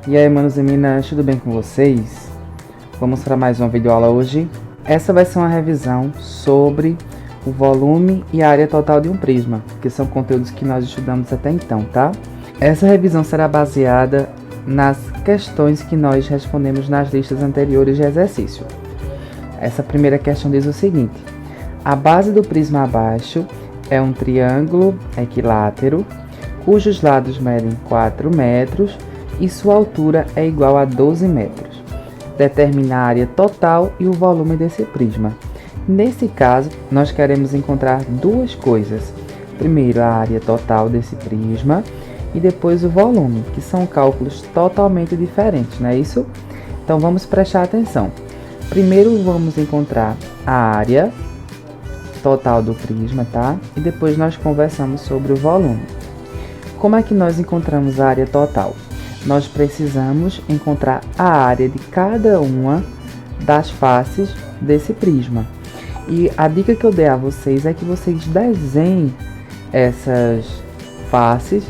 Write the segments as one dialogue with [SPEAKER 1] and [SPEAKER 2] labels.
[SPEAKER 1] E aí, manos e meninas, tudo bem com vocês? Vamos para mais uma videoaula hoje. Essa vai ser uma revisão sobre o volume e a área total de um prisma, que são conteúdos que nós estudamos até então, tá? Essa revisão será baseada nas questões que nós respondemos nas listas anteriores de exercício. Essa primeira questão diz o seguinte: a base do prisma abaixo é um triângulo equilátero, cujos lados medem 4 metros e sua altura é igual a 12 metros. Determina a área total e o volume desse prisma. Nesse caso, nós queremos encontrar duas coisas. Primeiro, a área total desse prisma e depois o volume, que são cálculos totalmente diferentes, não é isso? Então vamos prestar atenção. Primeiro vamos encontrar a área total do prisma, tá? E depois nós conversamos sobre o volume. Como é que nós encontramos a área total? Nós precisamos encontrar a área de cada uma das faces desse prisma. E a dica que eu dei a vocês é que vocês desenhem essas faces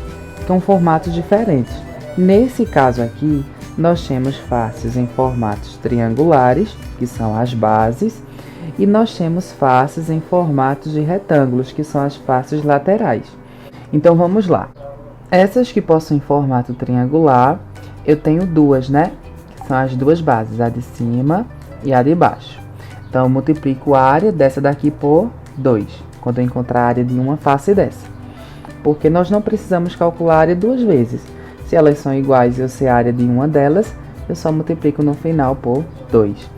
[SPEAKER 1] com formatos diferentes. Nesse caso aqui, nós temos faces em formatos triangulares, que são as bases, e nós temos faces em formatos de retângulos, que são as faces laterais. Então vamos lá. Essas que possuem formato triangular, eu tenho duas, né? Que são as duas bases, a de cima e a de baixo. Então, eu multiplico a área dessa daqui por 2, quando eu encontrar a área de uma face dessa. Porque nós não precisamos calcular a área duas vezes. Se elas são iguais e eu sei a área de uma delas, eu só multiplico no final por 2.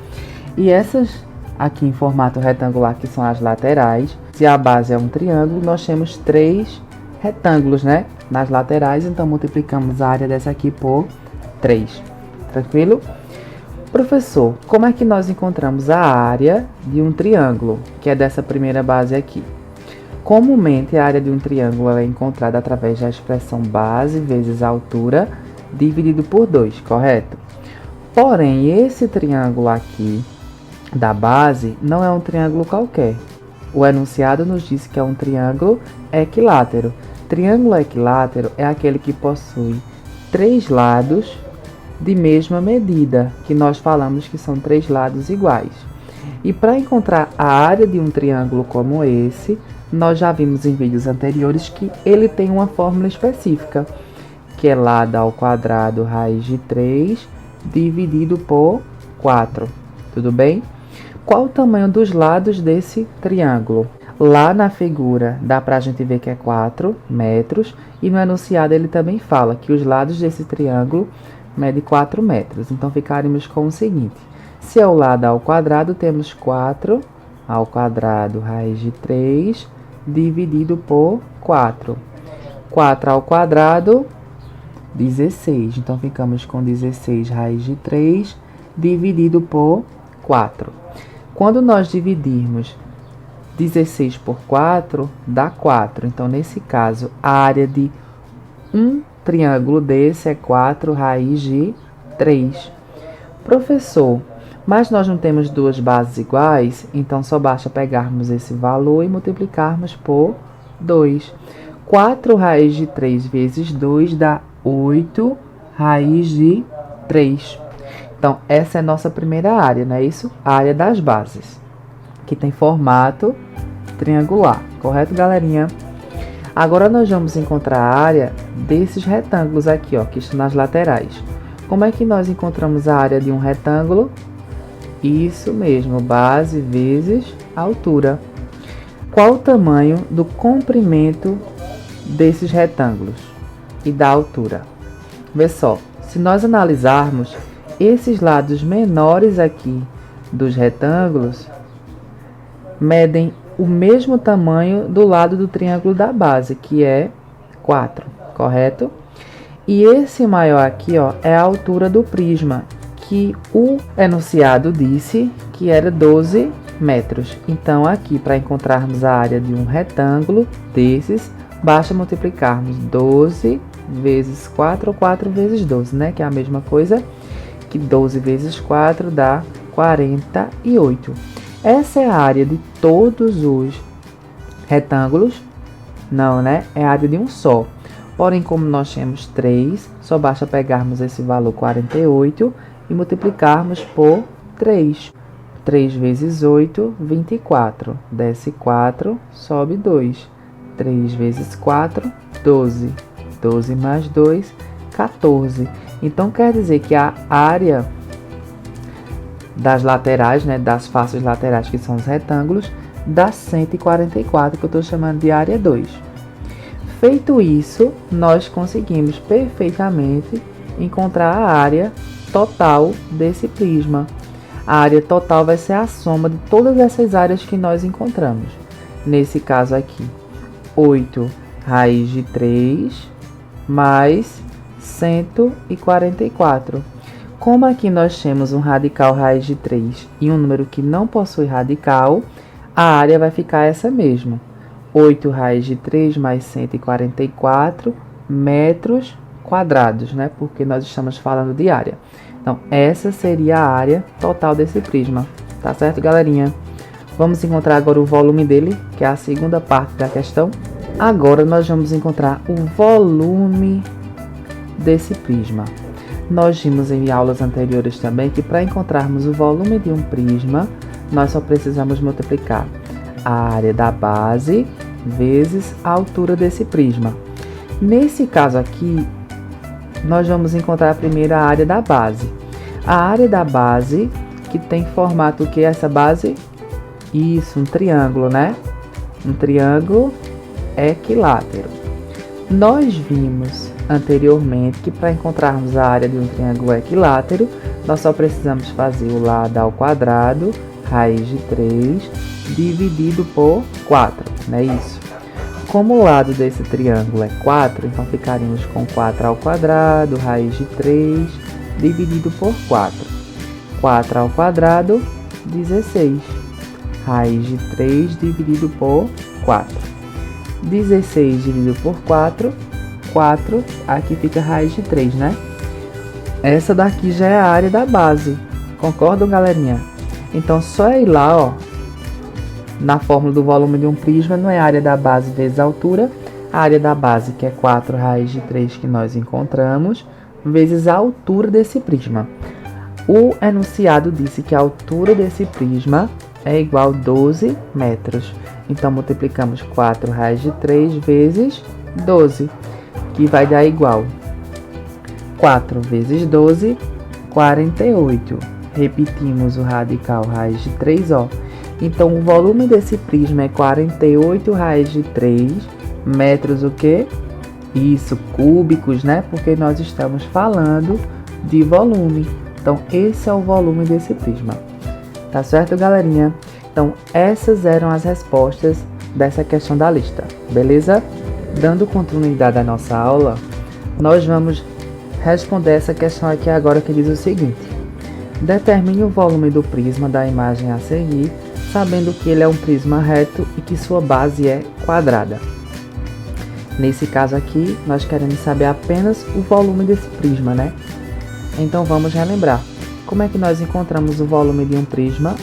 [SPEAKER 1] E essas aqui em formato retangular, que são as laterais, se a base é um triângulo, nós temos 3 retângulos, né? Nas laterais, então multiplicamos a área dessa aqui por 3. Tranquilo? Professor, como é que nós encontramos a área de um triângulo, que é dessa primeira base aqui? Comumente, a área de um triângulo é encontrada através da expressão base vezes a altura dividido por 2, correto? Porém, esse triângulo aqui da base não é um triângulo qualquer. O enunciado nos diz que é um triângulo equilátero. Triângulo equilátero é aquele que possui 3 lados de mesma medida, que nós falamos que são 3 lados iguais. E para encontrar a área de um triângulo como esse, nós já vimos em vídeos anteriores que ele tem uma fórmula específica, que é lado ao quadrado raiz de 3 dividido por 4. Tudo bem? Qual o tamanho dos lados desse triângulo? Lá na figura dá para a gente ver que é 4 metros e no enunciado ele também fala que os lados desse triângulo medem 4 metros. Então ficaremos com o seguinte: se é o lado ao quadrado, temos 4 ao quadrado raiz de 3 dividido por 4. 4 ao quadrado, 16. Então ficamos com 16 raiz de 3 dividido por 4. Quando nós dividirmos 16 por 4, dá 4. Então, nesse caso, a área de um triângulo desse é 4 raiz de 3. Professor, mas nós não temos duas bases iguais, então só basta pegarmos esse valor e multiplicarmos por 2. 4 raiz de 3 vezes 2 dá 8 raiz de 3. Então, essa é a nossa primeira área, não é isso? A área das bases, que tem formato triangular. Correto, galerinha? Agora, nós vamos encontrar a área desses retângulos aqui, ó, que estão nas laterais. Como é que nós encontramos a área de um retângulo? Isso mesmo, base vezes altura. Qual o tamanho do comprimento desses retângulos e da altura? Vê só, se nós analisarmos esses lados menores aqui dos retângulos, medem o mesmo tamanho do lado do triângulo da base, que é 4, correto? E esse maior aqui, ó, é a altura do prisma, que o enunciado disse que era 12 metros. Então, aqui, para encontrarmos a área de um retângulo desses, basta multiplicarmos 12 vezes 4 ou 4 vezes 12, né? Que é a mesma coisa, que 12 vezes 4 dá 48. Essa é a área de todos os retângulos? Não, né? É a área de um só. Porém, como nós temos 3, só basta pegarmos esse valor 48 e multiplicarmos por 3. 3 vezes 8, 24. Desce 4, sobe 2. 3 vezes 4, 12. 12 mais 2, 14. Então, quer dizer que a área das laterais, né, das faces laterais, que são os retângulos, dá 144, que eu estou chamando de área 2. Feito isso, nós conseguimos perfeitamente encontrar a área total desse prisma. A área total vai ser a soma de todas essas áreas que nós encontramos. Nesse caso aqui, 8 raiz de 3 mais 144. Como aqui nós temos um radical raiz de 3 e um número que não possui radical, a área vai ficar essa mesma. 8 raiz de 3 mais 144 metros quadrados, né? Porque nós estamos falando de área. Então, essa seria a área total desse prisma. Tá certo, galerinha? Vamos encontrar agora o volume dele, que é a segunda parte da questão. Agora, nós vamos encontrar o volume desse prisma. Nós vimos em aulas anteriores também que para encontrarmos o volume de um prisma, nós só precisamos multiplicar a área da base vezes a altura desse prisma. Nesse caso aqui, nós vamos encontrar primeiro a área da base. A área da base, que tem formato o que é essa base? Isso, um triângulo, né? Um triângulo equilátero. Nós vimos anteriormente que para encontrarmos a área de um triângulo equilátero, nós só precisamos fazer o lado ao quadrado, raiz de 3, dividido por 4, não é isso? Como o lado desse triângulo é 4, então ficaríamos com 4 ao quadrado, raiz de 3, dividido por 4. 4 ao quadrado, 16. Raiz de 3 dividido por 4. 16 dividido por 4, 4, aqui fica raiz de 3, né? Essa daqui já é a área da base. Concordam, galerinha? Então, só ir lá, ó, na fórmula do volume de um prisma, não é a área da base vezes a altura. A área da base, que é 4 raiz de 3 que nós encontramos, vezes a altura desse prisma. O enunciado disse que a altura desse prisma é igual a 12 metros. Então, multiplicamos 4 raiz de 3 vezes 12, que vai dar igual 4 vezes 12, 48. Repetimos o radical raiz de 3, ó. Então, o volume desse prisma é 48 raiz de 3 metros, o quê? Isso, cúbicos, né? Porque nós estamos falando de volume. Então, esse é o volume desse prisma. Tá certo, galerinha? Então, essas eram as respostas dessa questão da lista, beleza? Dando continuidade à nossa aula, nós vamos responder essa questão aqui agora, que diz o seguinte: determine o volume do prisma da imagem a seguir, sabendo que ele é um prisma reto e que sua base é quadrada. Nesse caso aqui, nós queremos saber apenas o volume desse prisma, né? Então vamos relembrar. Como é que nós encontramos o volume de um prisma?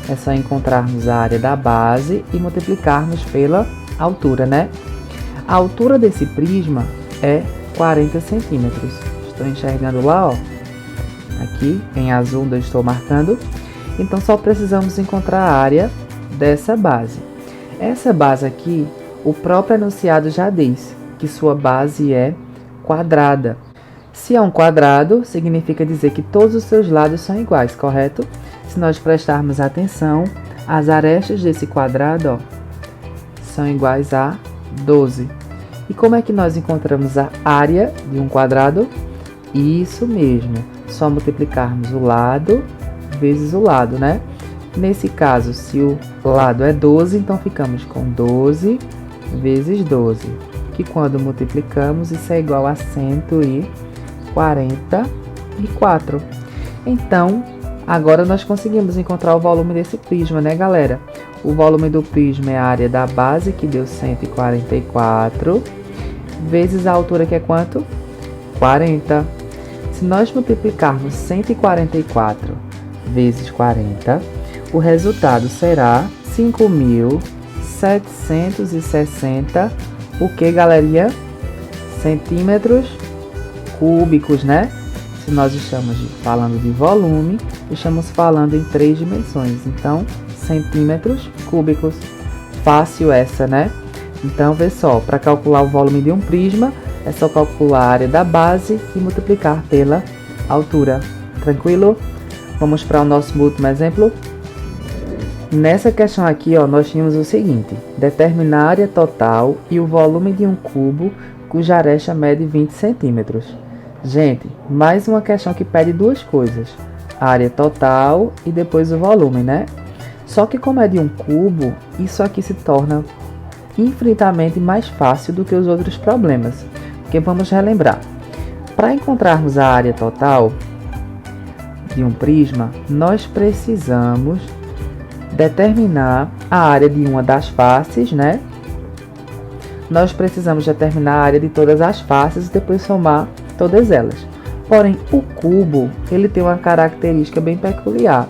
[SPEAKER 1] É só encontrarmos a área da base e multiplicarmos pela altura, né? A altura desse prisma é 40 centímetros. Estou enxergando lá, ó. Aqui em azul eu estou marcando. Então só precisamos encontrar a área dessa base. Essa base aqui, o próprio enunciado já diz que sua base é quadrada. Se é um quadrado, significa dizer que todos os seus lados são iguais, correto? Se nós prestarmos atenção, as arestas desse quadrado, ó, são iguais a 12. E como é que nós encontramos a área de um quadrado? Isso mesmo, só multiplicarmos o lado vezes o lado, né? Nesse caso, se o lado é 12, então ficamos com 12 vezes 12, que quando multiplicamos, isso é igual a 144. Então, agora nós conseguimos encontrar o volume desse prisma, né, galera? O volume do prisma é a área da base, que deu 144, vezes a altura, que é quanto? 40. Se nós multiplicarmos 144 vezes 40, o resultado será 5.760, o que, galerinha? centímetros cúbicos, né? Se nós estamos falando de volume, estamos falando em 3 dimensões. Então, centímetros cúbicos. Fácil essa, né? Então, vê só, para calcular o volume de um prisma, é só calcular a área da base e multiplicar pela altura. Tranquilo? Vamos para o nosso último exemplo. Nessa questão aqui, ó, nós tínhamos o seguinte: determinar a área total e o volume de um cubo cuja aresta mede 20 centímetros. Gente, mais uma questão que pede duas coisas: a área total e depois o volume, né? Só que como é de um cubo, isso aqui se torna infinitamente mais fácil do que os outros problemas. Porque vamos relembrar. Para encontrarmos a área total de um prisma, nós precisamos determinar a área de uma das faces, né? Nós precisamos determinar a área de todas as faces e depois somar todas elas. Porém, o cubo, ele tem uma característica bem peculiar.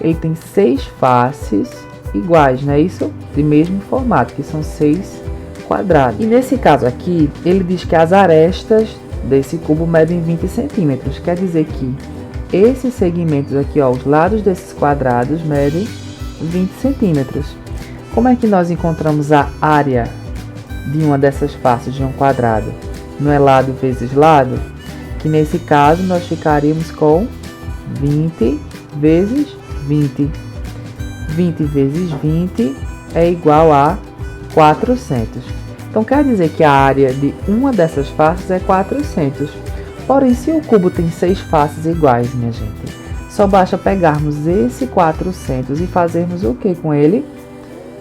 [SPEAKER 1] Ele tem 6 faces iguais, não é isso? De mesmo formato, que são 6 quadrados. E nesse caso aqui, ele diz que as arestas desse cubo medem 20 centímetros. Quer dizer que esses segmentos aqui, ó, os lados desses quadrados medem 20 centímetros. Como é que nós encontramos a área de uma dessas faces de um quadrado? Não é lado vezes lado? Que nesse caso nós ficaríamos com 20 vezes 20. 20 vezes 20 é igual a 400. Então quer dizer que a área de uma dessas faces é 400. Porém, se o cubo tem 6 faces iguais, minha gente, só basta pegarmos esse 400 e fazermos o que com ele?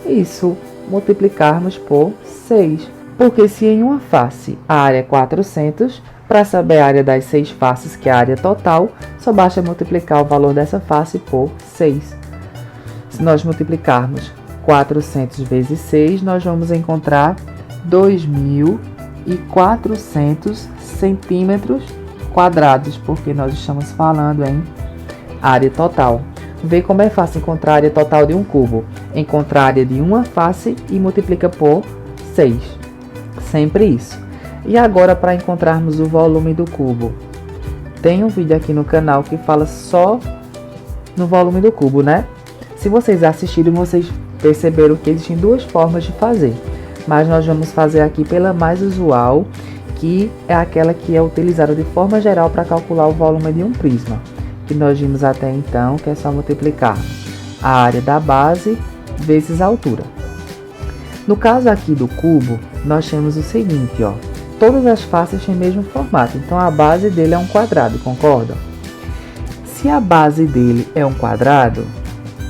[SPEAKER 1] Isso, multiplicarmos por 6. Porque se em uma face a área é 400, para saber a área das 6 faces, que é a área total, só basta multiplicar o valor dessa face por 6. Se nós multiplicarmos 400 vezes 6, nós vamos encontrar 2.400 centímetros quadrados, porque nós estamos falando em área total. Vê como é fácil encontrar a área total de um cubo. Encontrar a área de uma face e multiplica por 6. Sempre isso. E agora, para encontrarmos o volume do cubo, tem um vídeo aqui no canal que fala só no volume do cubo, né? Se vocês assistiram, vocês perceberam que existem duas formas de fazer. Mas nós vamos fazer aqui pela mais usual, que é aquela que é utilizada de forma geral para calcular o volume de um prisma. Que nós vimos até então, que é só multiplicar a área da base vezes a altura. No caso aqui do cubo, nós temos o seguinte, ó. Todas as faces têm o mesmo formato, então a base dele é um quadrado, concordam? Se a base dele é um quadrado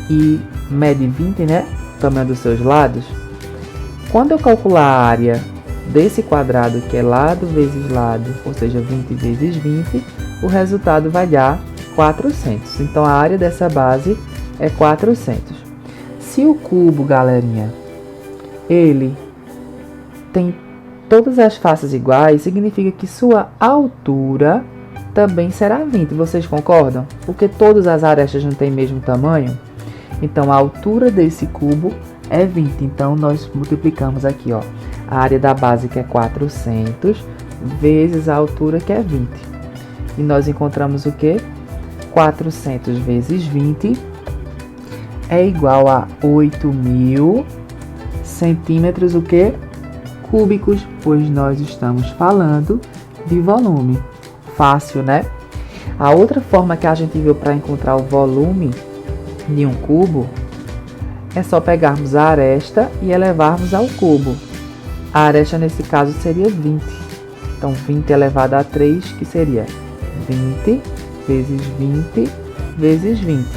[SPEAKER 1] e mede 20, né, o tamanho dos seus lados, quando eu calcular a área desse quadrado, que é lado vezes lado, ou seja, 20 vezes 20, o resultado vai dar 400. Então a área dessa base é 400. Se o cubo, galerinha, ele tem todas as faces iguais, significa que sua altura também será 20. Vocês concordam? Porque todas as arestas não têm o mesmo tamanho. Então a altura desse cubo é 20. Então nós multiplicamos aqui, ó, a área da base, que é 400, vezes a altura, que é 20. E nós encontramos o que? 400 vezes 20 é igual a 8.000 centímetros, o que? Cúbicos, pois nós estamos falando de volume. Fácil, né? A outra forma que a gente viu para encontrar o volume de um cubo é só pegarmos a aresta e elevarmos ao cubo. A aresta nesse caso seria 20. Então 20 elevado a 3, que seria 20 vezes 20 vezes 20.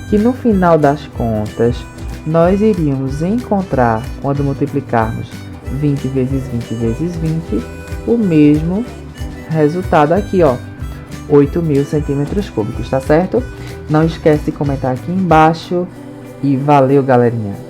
[SPEAKER 1] Que no final das contas nós iríamos encontrar, quando multiplicarmos 20 vezes 20 vezes 20, o mesmo resultado aqui, ó, 8.000 centímetros cúbicos, tá certo? Não esquece de comentar aqui embaixo e valeu, galerinha!